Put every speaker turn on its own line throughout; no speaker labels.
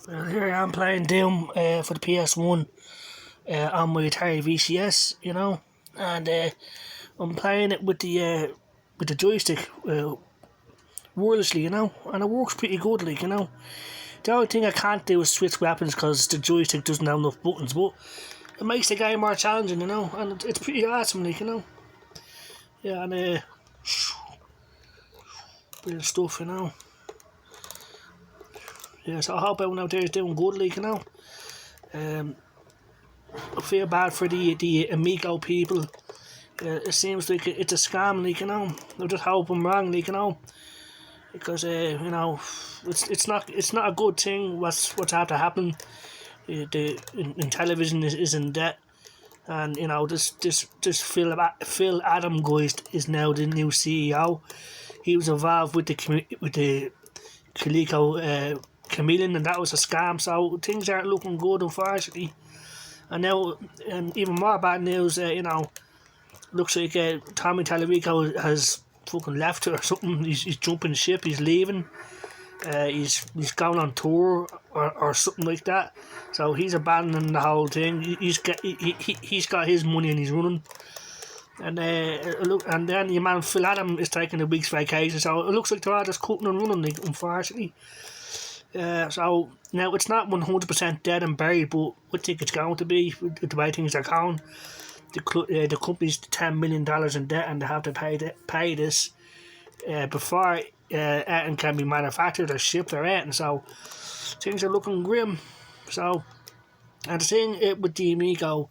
Well, here I am playing Doom for the PS1 on my Atari VCS, and I'm playing it with the joystick wirelessly, and it works pretty good, The only thing I can't do is switch weapons because the joystick doesn't have enough buttons, but it makes the game more challenging, and it's pretty awesome, Yeah, and bit of stuff, Yeah, so I hope everyone out there is doing good, I feel bad for the Amigo people. It seems like it's a scam, I just hope I'm wrong, because it's not a good thing. What's had to happen? In television is in debt, and this Phil Adam guy is now the new CEO. He was involved with the Coleco Chameleon, and that was a scam. So things aren't looking good, unfortunately. And now, and even more bad news, looks like Tommy Talarico has fucking left or something. He's jumping ship, he's leaving. He's going on tour or something like that. So he's abandoning the whole thing. He's got his money and he's running. And and then your man Phil Adam is taking a week's vacation. So it looks like they're all just cutting and running, unfortunately. So now it's not 100% dead and buried, but I think it's going to be with the way things are going. The company's $10 million in debt, and they have to pay this before anything can be manufactured or shipped or anything. So things are looking grim. So, and the thing with the Amigo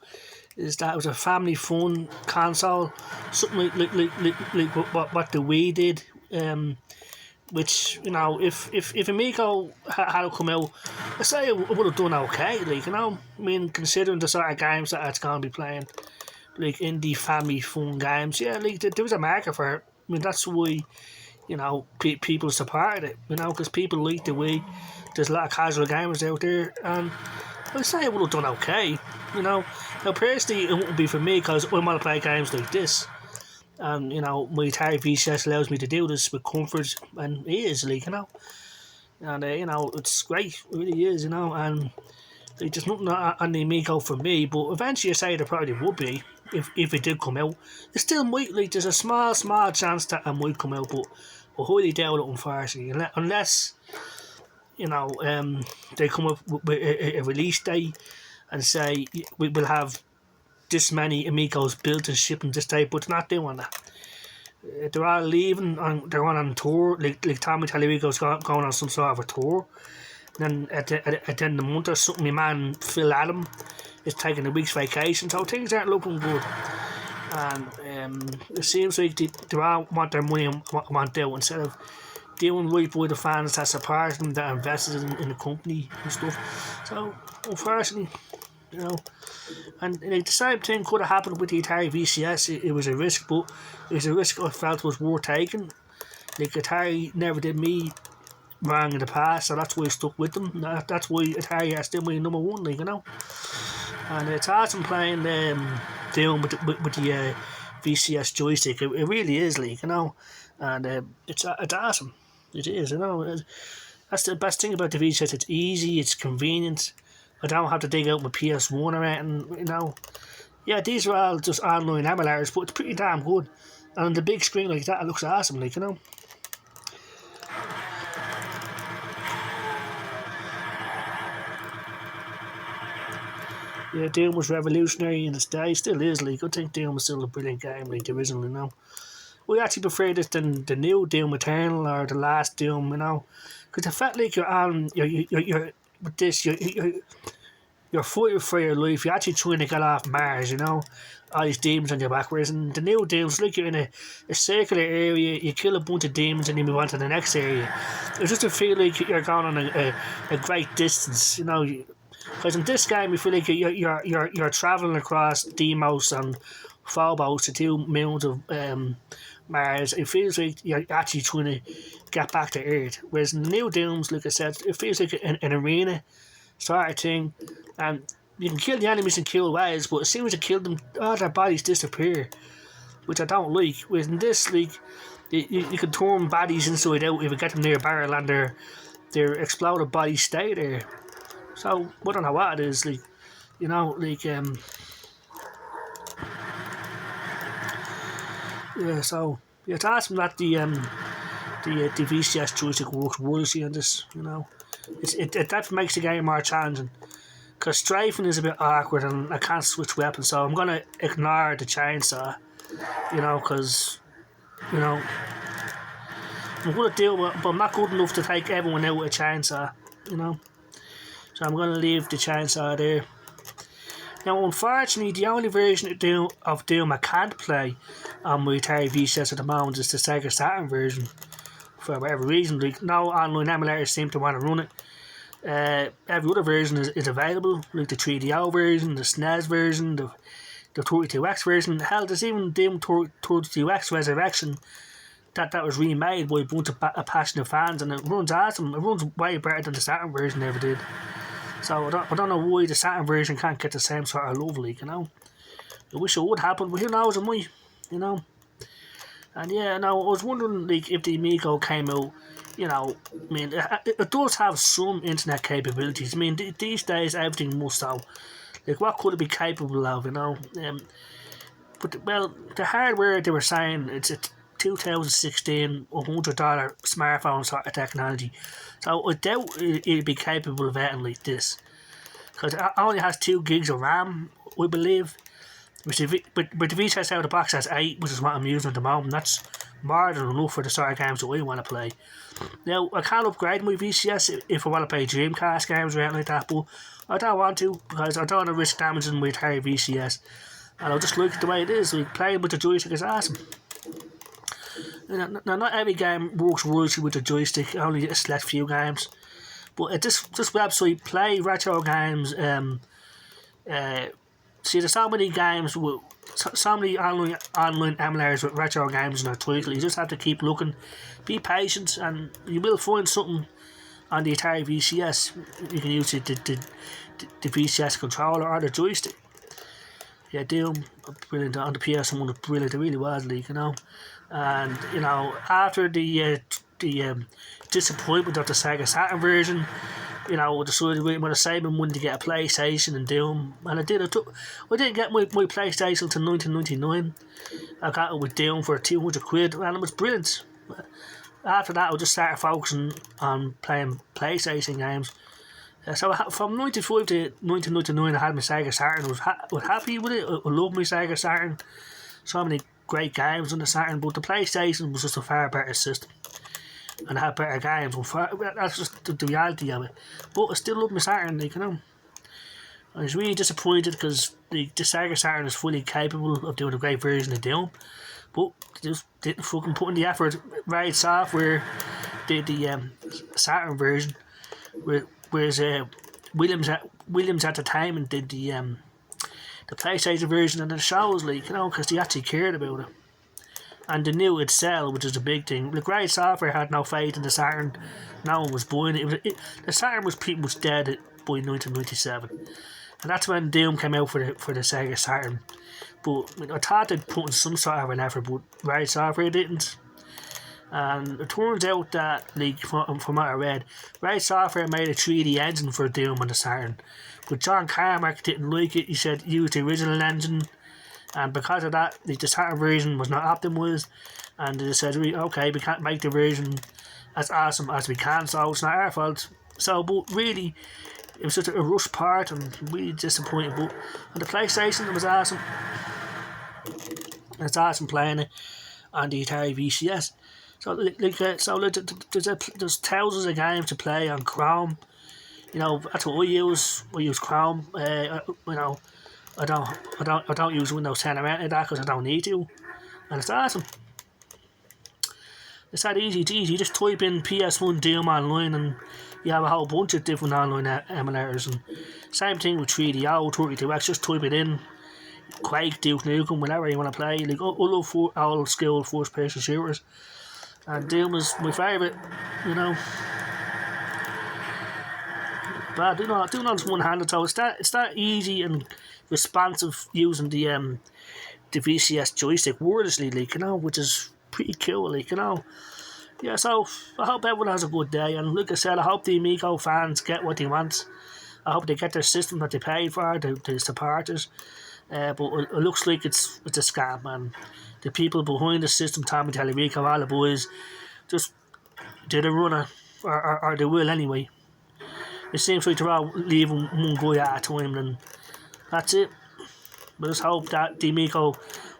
is that it was a family fun console, something like what the Wii did. Which, if Amigo had come out, I say it would have done okay, I mean, considering the sort of games that it's going to be playing, like indie family fun games, yeah, there was a market for it. I mean, that's why, people supported it, because people like the Wii. There's a lot of casual gamers out there, and I say it would have done okay, Now, personally, it wouldn't be for me, because I want to play games like this. And my Atari VCS allows me to do this with comfort and easily, and it's great, it really is, and there's nothing on the Amigo for me, but eventually I say there probably would be if it did come out. It still might, there's a small chance that it might come out, but I highly doubt it, unfortunately, unless they come up with a release date and say we will have this many Amigos built and shipping this day, but they're not doing that. They're all leaving, and they're on tour. Like Tommy Talarico's going on some sort of a tour. And then at the end of the month or something, my man Phil Adam is taking a week's vacation, so things aren't looking good. And it seems like they all want their money and want out, instead of doing right by the fans that support them, that invested in the company and stuff. So, unfortunately, and the same thing could have happened with the Atari VCS. It was a risk, but it was a risk I felt was worth taking. Atari never did me wrong in the past, so that's why I stuck with them. That's why Atari is still my number one, And it's awesome playing Doom with the VCS joystick. It really is, and it's awesome. It is, That's the best thing about the VCS. It's easy, it's convenient. I don't have to dig out my PS1 or anything, Yeah, these are all just online emulators, but it's pretty damn good. And on the big screen like that, it looks awesome, Yeah, Doom was revolutionary in its day, still is, I think Doom was still a brilliant game, the original, We actually prefer this than the new Doom Eternal or the last Doom, Because it felt like you're with this, you're fighting for your life. You're actually trying to get off Mars, all these demons on your back. Whereas in the new Dooms, like you're in a circular area, you kill a bunch of demons and you move on to the next area. It's just to feel like you're going on a great distance, Because in this game, you feel like you're travelling across Deimos and Phobos, the two moons of Mars. It feels like you're actually trying to get back to Earth. Whereas in the new Dooms, like I said, it feels like an arena sort of thing, and you can kill the enemies in cool ways, but as soon as you kill them, all their bodies disappear, which I don't like. Whereas in this, you can turn bodies inside out if you get them near a barrel, and their exploded bodies stay there. So I don't know what it is, like, yeah. So yeah, it's awesome that the VCS joystick works wonderfully on this. It that makes the game more challenging. Because strafing is a bit awkward and I can't switch weapons, so I'm going to ignore the chainsaw, because, you know, I'm going to deal with it, but I'm not good enough to take everyone out with a chainsaw, you know. So I'm going to leave the chainsaw there. Now, unfortunately, the only version of Doom I can't play on my Atari VCS at the moment is the Sega Saturn version. For whatever reason, like, no online emulators seem to want to run it. Every other version is available, like the 3DO version, the SNES version, the 32X version. Hell, there's even Doom 32X Resurrection that was remade by a bunch of passionate fans, and it runs awesome. It runs way better than the Saturn version ever did. So I don't know why the Saturn version can't get the same sort of love, like, I wish it would happen, but who knows, it might, And yeah, now I was wondering, like, if the Amigo came out, I mean, it does have some internet capabilities. I mean, these days everything must have. Like, what could it be capable of, But, well, the hardware, they were saying it's a 2016 $100 smartphone sort of technology. So I doubt it'd be capable of anything like this. Because it only has 2 gigs of RAM, we believe. But the VCS out of the box has 8, which is what I'm using at the moment. That's more than enough for the sort of games that we want to play. Now, I can't upgrade my VCS if I want to play Dreamcast games or anything like that, but I don't want to, because I don't want to risk damaging my Atari VCS. And I'll just look at the way it is. Like, playing with the joystick is awesome. Now, not every game works wonderfully with the joystick, only a select few games. But at this website, Play Retro Games, see, there's so many games with so many online emulators with retro games in their title. You just have to keep looking, be patient, and you will find something on the Atari VCS. You can use the VCS controller or the joystick. Yeah, Doom, brilliant on the PS1, brilliant. It really was, like, And after the disappointment of the Sega Saturn version, I decided we were saving money to get a PlayStation and Doom, and I did. I didn't get my PlayStation until 1999. I got it with Doom for £200, and it was brilliant. After that, I just started focusing on playing PlayStation games. So from 95 to 1999, I had my Sega Saturn. I was happy with it. I loved my Sega Saturn. So many great games on the Saturn, but the PlayStation was just a far better system. And I had better games. That's just the reality of it. But I still love my Saturn, I was really disappointed because the Sega Saturn is fully capable of doing a great version of Doom. But they just didn't fucking put in the effort. Raid Software did the Saturn version, whereas Williams at the time and did the PlayStation version, and it shows, because they actually cared about it. And they knew it'd sell, which is a big thing. The Raid Software had no faith in the Saturn. No one was buying it. The Saturn was pretty much dead by 1997. And that's when Doom came out for the Sega Saturn. But I thought they'd put in some sort of an effort, but Raid Software didn't. And it turns out that, from what I read, Raid Software made a 3D engine for Doom on the Saturn. But John Carmack didn't like it. He said use the original engine. And because of that, the Saturn version was not optimised. And they said, okay, we can't make the version as awesome as we can, so it's not our fault. So, but really, it was just a rush part and really disappointing. But on the PlayStation, it was awesome. It's awesome playing it on the Atari VCS. So, there's thousands of games to play on Chrome. That's what I use. I use Chrome. I don't use Windows 10 or anything like that because I don't need to, and it's awesome. It's that easy. It's easy. You just type in PS1 Doom online, and you have a whole bunch of different online emulators. And same thing with 3DO, 32X. Just type it in. Quake, Duke Nukem, whatever you want to play. I love old school first person shooters, and Doom is my favourite. But doing all this one handed, so it's that easy and responsive using the VCS joystick wordlessly, which is pretty cool, Yeah, so I hope everyone has a good day, and like I said, I hope the Amigo fans get what they want, I hope they get their system that they paid for, the supporters. But it looks like it's a scam, and the people behind the system, Tommy Televico, all the boys, just did a runner, or they will anyway. It seems like they're all leaving one guy at a time, and that's it. We just hope that D'Amico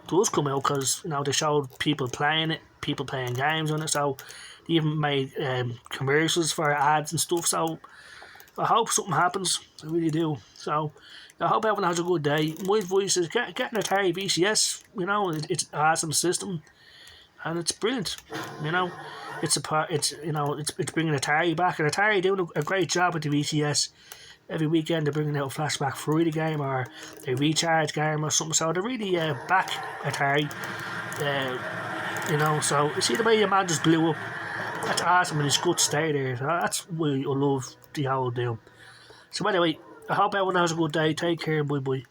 does come out, because they showed people playing it, people playing games on it, so they even made commercials for ads and stuff. So I hope something happens. I really do. So I hope everyone has a good day. My advice is get an Atari VCS. It's an awesome system, and it's brilliant. It's bringing Atari back, and Atari doing a great job with the VCS. Every weekend they're bringing out a Flashback Friday game or a Recharge game or something. So they're really back Atari. So you see the way your man just blew up. That's awesome, and he's good to stay there. So that's why I love the whole deal. So anyway, I hope everyone has a good day. Take care. Bye bye.